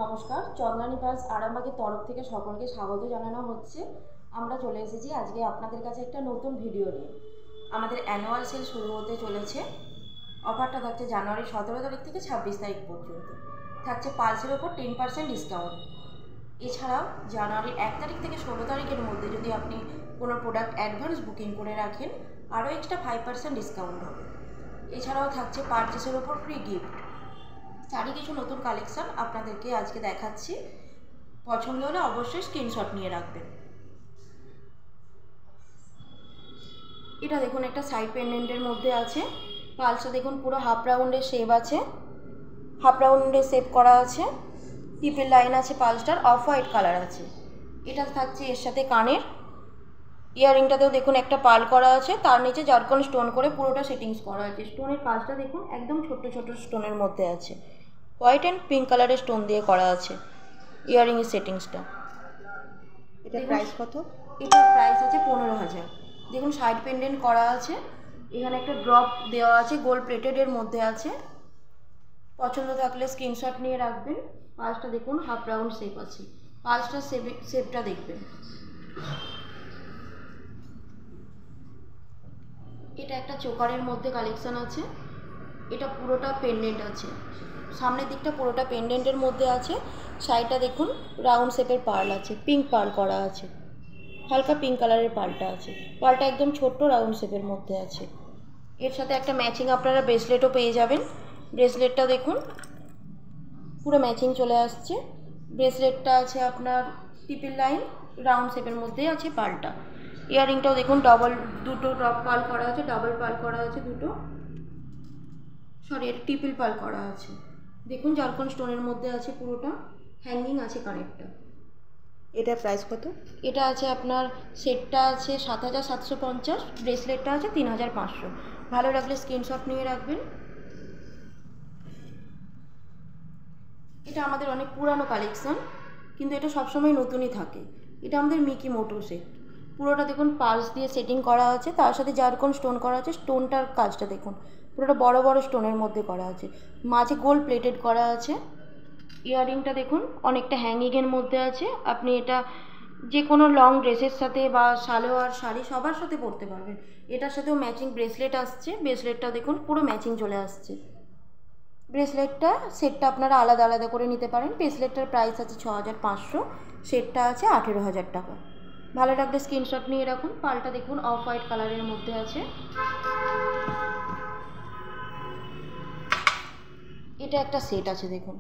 নমস্কার, চন্দ্রানী পার্লস আরামবাগের তরফ থেকে সকলকে স্বাগত জানানো হচ্ছে। আমরা চলে এসেছি আজকে আপনাদের কাছে একটা নতুন ভিডিও নিয়ে। আমাদের অ্যানুয়াল সেল শুরু হতে চলেছে। অফারটা থাকছে জানুয়ারি 17 তারিখ থেকে 26 তারিখ পর্যন্ত। থাকছে পার্লসের ওপর 10% ডিসকাউন্ট। এছাড়াও জানুয়ারির 1 তারিখ থেকে 16 তারিখের মধ্যে যদি আপনি কোনো প্রোডাক্ট অ্যাডভান্স বুকিং করে রাখেন, আরও এক্সট্রা 5% ডিসকাউন্ট হবে। এছাড়াও থাকছে পারচেসের ওপর ফ্রি গিফট। তারই কিছু নতুন কালেকশন আপনাদেরকে আজকে দেখাচ্ছি। পছন্দ হলে অবশ্যই স্ক্রিনশট নিয়ে রাখবেন। এটা দেখুন, একটা সাইড পেন্ডেন্টের মধ্যে আছে। পালসটা দেখুন পুরো হাফ রাউন্ডের শেপ আছে, হাফ রাউন্ডের শেপ করা আছে, টিপের লাইন আছে, পালসটার অফ হোয়াইট কালার আছে। এটা থাকছে এর সাথে কানের। ইয়াররিংটাতেও দেখুন একটা পার্ল করা আছে, তার নিচে জারকন স্টোন করে পুরোটা সেটিংস করা আছে। স্টোনের কাজটা দেখুন একদম ছোট্ট ছোট স্টোনের মধ্যে আছে, হোয়াইট অ্যান্ড পিঙ্ক কালারের স্টোন দিয়ে করা আছে ইয়াররিংয়ের সেটিংসটা। এটা প্রাইস কত? এটার প্রাইস আছে 15,000। দেখুন সাইড পেন্ডেন্ট করা আছে, এখানে একটা ড্রপ দেওয়া আছে, গোল্ড প্লেটেডের মধ্যে আছে। পছন্দ থাকলে স্ক্রিনশট নিয়ে রাখবেন। পালসটা দেখুন হাফ রাউন্ড শেপ আছে, পালসটার শেপটা দেখবেন। এটা একটা চোকারের মধ্যে কালেকশন আছে। এটা পুরোটা পেন্ডেন্ট আছে, সামনের দিকটা পুরোটা পেন্ডেন্টের মধ্যে আছে। সাইডটা দেখুন রাউন্ড শেপের পার্ল আছে, পিঙ্ক পার্ল করা আছে, হালকা পিঙ্ক কালারের পার্লটা আছে। পার্লটা একদম ছোট্ট রাউন্ড শেপের মধ্যে আছে। এর সাথে একটা ম্যাচিং আপনারা ব্রেসলেটও পেয়ে যাবেন। ব্রেসলেটটা দেখুন পুরো ম্যাচিং চলে আসছে। ব্রেসলেটটা আছে আপনার টিপের লাইন, রাউন্ড শেপের মধ্যেই আছে পার্লটা। ইয়াররিংটাও দেখুন দুটো ড্রপ পার্ল করা আছে, ডাবল পার্ল করা আছে দুটো, সরি এটা টিপল পার্ল করা আছে। দেখুন জারকন স্টোনের মধ্যে আছে, পুরোটা হ্যাঙ্গিং আছে কানেরটা। এটার প্রাইস কত? এটা আছে আপনার সেটটা আছে 7,750, ব্রেসলেটটা আছে 3,500। ভালো লাগলে স্ক্রিনশট নিয়ে রাখবেন। এটা আমাদের অনেক পুরানো কালেকশন, কিন্তু এটা সবসময় নতুনই থাকে। এটা আমাদের মিকি মোটো সেট। পুরোটা দেখুন পালস দিয়ে সেটিং করা আছে, তার সাথে জারকন স্টোন করা আছে। স্টোনটার কাজটা দেখুন পুরোটা বড় বড় স্টোনের মধ্যে করা আছে, মাঝে গোল্ড প্লেটেড করা আছে। ইয়াররিংটা দেখুন অনেকটা হ্যাঙ্গিংয়ের মধ্যে আছে। আপনি এটা যে কোনো লং ড্রেসের সাথে বা সালোয়ার শাড়ি সবার সাথে পরতে পারবেন। এটার সাথেও ম্যাচিং ব্রেসলেট আসছে, ব্রেসলেটটা দেখুন পুরো ম্যাচিং চলে আসছে। ব্রেসলেটটা সেটটা আপনারা আলাদা আলাদা করে নিতে পারেন। ব্রেসলেটটার প্রাইস আছে 6,500, সেটটা আছে 18,000 টাকা। ভালো লাগলে স্ক্রিনশট নিয়ে রাখুন। পালটা দেখুন অফ হোয়াইট কালারের মধ্যে আছে। এটা একটা সেট আছে দেখুন,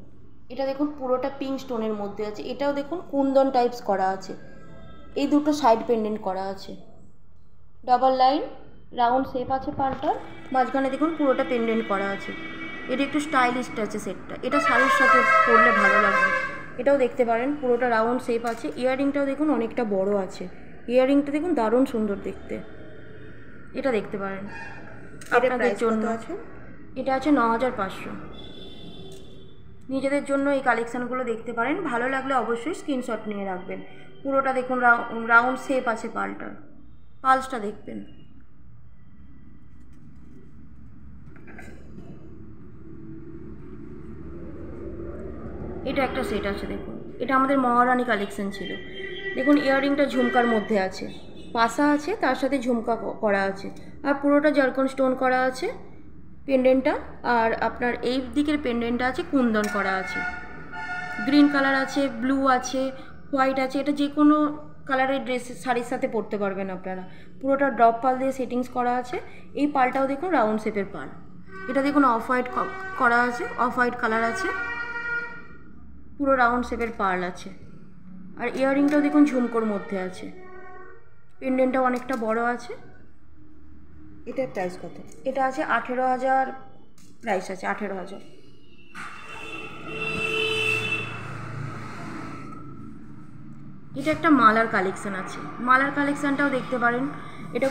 এটা দেখুন পুরোটা পিঙ্ক স্টোনের মধ্যে আছে। এটাও দেখুন কুন্দন টাইপস করা আছে, এই দুটো সাইড পেন্ডেন্ট করা আছে, ডাবল লাইন রাউন্ড শেপ আছে পালটার, মাঝখানে দেখুন পুরোটা পেন্ডেন্ট করা আছে। এটা একটু স্টাইলিশ আছে সেটটা, এটা শাড়ির সাথে পরলে ভালো লাগবে। এটাও দেখতে পারেন পুরোটা রাউন্ড শেপ আছে। ইয়াররিংটাও দেখুন অনেকটা বড় আছে, ইয়াররিংটা দেখুন দারুণ সুন্দর দেখতে। এটা দেখতে পারেন আপনাদের জন্য আছে। এটা আছে 9,500। নিজেদের জন্য এই কালেকশানগুলো দেখতে পারেন। ভালো লাগলে অবশ্যই স্ক্রিনশট নিয়ে রাখবেন। পুরোটা দেখুন রাউন্ড শেপ আছে পালসটা দেখবেন। এটা একটা সেট আছে দেখুন, এটা আমাদের মহারানী কালেকশন ছিল। দেখুন ইয়াররিংটা ঝুমকার মধ্যে আছে, পাশা আছে, তার সাথে ঝুমকা করা আছে, আর পুরোটা জারকন স্টোন করা আছে পেন্ডেন্টটা। আর আপনার এই দিকের পেন্ডেন্টটা আছে কুন্দন করা আছে, গ্রিন কালার আছে, ব্লু আছে, হোয়াইট আছে। এটা যে কোনো কালারের ড্রেস শাড়ির সাথে পরতে পারবেন আপনারা। পুরোটা ড্রপ পাল দিয়ে সেটিংস করা আছে। এই পালটাও দেখুন রাউন্ড শেপের পাল। এটা দেখুন অফ হোয়াইট করা আছে, অফ হোয়াইট কালার আছে, পুরো রাউন্ড শেপের পার্ল আছে। আর ইয়াররিংটাও দেখুন ঝুমকোর মধ্যে আছে, পেন্ডেন্টটাও অনেকটা বড় আছে। এটার প্রাইস কত? এটা আছে 18,000, প্রাইস আছে 18,000। এটা একটা মালার কালেকশান আছে, মালার কালেকশানটাও দেখতে পারেন। এটা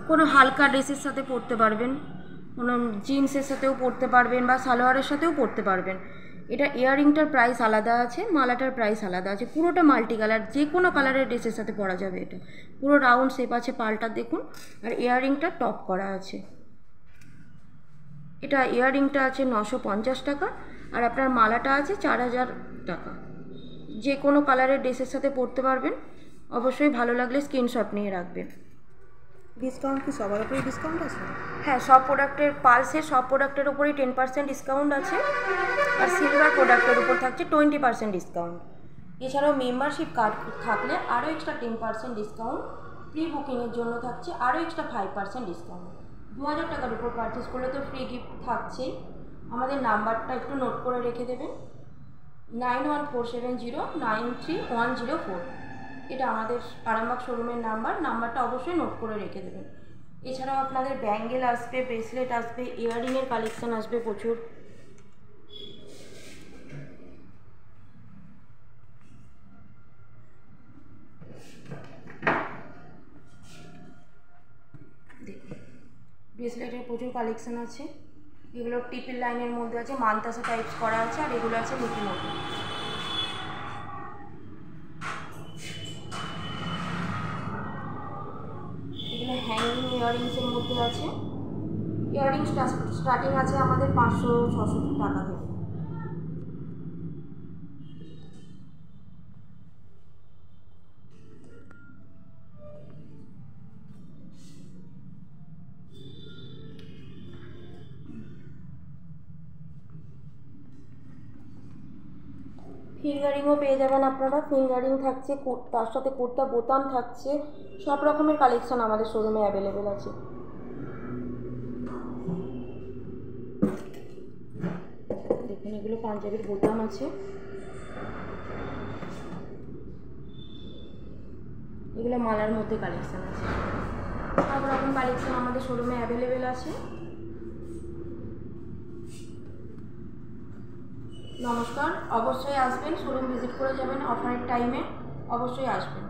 কোনো হালকা ড্রেসের সাথে পরতে পারবেন, কোনো জিন্সের সাথেও পরতে পারবেন, বা সালোয়ারের সাথেও পরতে পারবেন। এটা ইয়াররিংটার প্রাইস আলাদা আছে, মালাটার প্রাইস আলাদা আছে। পুরোটা মাল্টি কালার, যে কোনো কালারের ড্রেসের সাথে পরা যাবে। এটা পুরো রাউন্ড শেপ আছে পালটা দেখুন, আর ইয়াররিংটা টপ করা আছে। এটা ইয়াররিংটা আছে 950 টাকা, আর আপনার মালাটা আছে 4000 টাকা। যে কোনো কালারের ড্রেসের সাথে পরতে পারবেন। অবশ্যই ভালো লাগলে স্ক্রিনশট নিয়ে রাখবেন। ডিসকাউন্ট কি সবার উপরে ডিসকাউন্ট আছে? হ্যাঁ, সব প্রোডাক্টের পালসের সব প্রোডাক্টের উপরেই 10% ডিসকাউন্ট আছে। আর সিলভার প্রোডাক্টের উপর থাকছে 20% ডিসকাউন্ট। এছাড়াও মেম্বারশিপ কার্ড থাকলে আরও এক্সট্রা 10% ডিসকাউন্ট। প্রি বুকিংয়ের জন্য থাকছে আরও এক্সট্রা 5% ডিসকাউন্ট। 2000 টাকার উপর পারচেস করলে তো ফ্রি গিফট থাকছেই। আমাদের নাম্বারটা একটু নোট করে রেখে দেবেন, 9147093104। এটা আমাদের আরামবাগ শোরুমের নাম্বারটা অবশ্যই নোট করে রেখে দেবেন। এছাড়াও আপনাদের ব্যাঙ্গেল আসবে, ব্রেসলেট আসবে, ইয়াররিংয়ের কালেকশন আসবে প্রচুর। দেখুন, ব্রেসলেটের প্রচুর কালেকশন আছে। এগুলো টিপিল লাইনের মধ্যে আছে, মানতাসা টাইপস করা আছে, আর এগুলো আছে মিকি মোটো। এগুলো হ্যাঙ্গিং ইয়াররিংসের মধ্যে আছে। ইয়াররিংস স্টার্টিং আছে আমাদের 500-600 টাকা থেকে। ফিঙ্গারিংও পেয়ে যাবেন আপনারা। ফিঙ্গারিং থাকছে, তার সাথে কুর্তা বোতাম থাকছে। সব রকমের কালেকশন আমাদের শোরুমে অ্যাভেলেবেল আছে। দেখুন, এগুলো পাঞ্জাবির বোতাম আছে। এগুলো মালার মধ্যে কালেকশন আছে। সব রকম কালেকশন আমাদের শোরুমে অ্যাভেলেবেল আছে। নমস্কার, অবশ্যই আসবেন, শোরুম ভিজিট করে যাবেন। অফারের টাইমে অবশ্যই আসবেন।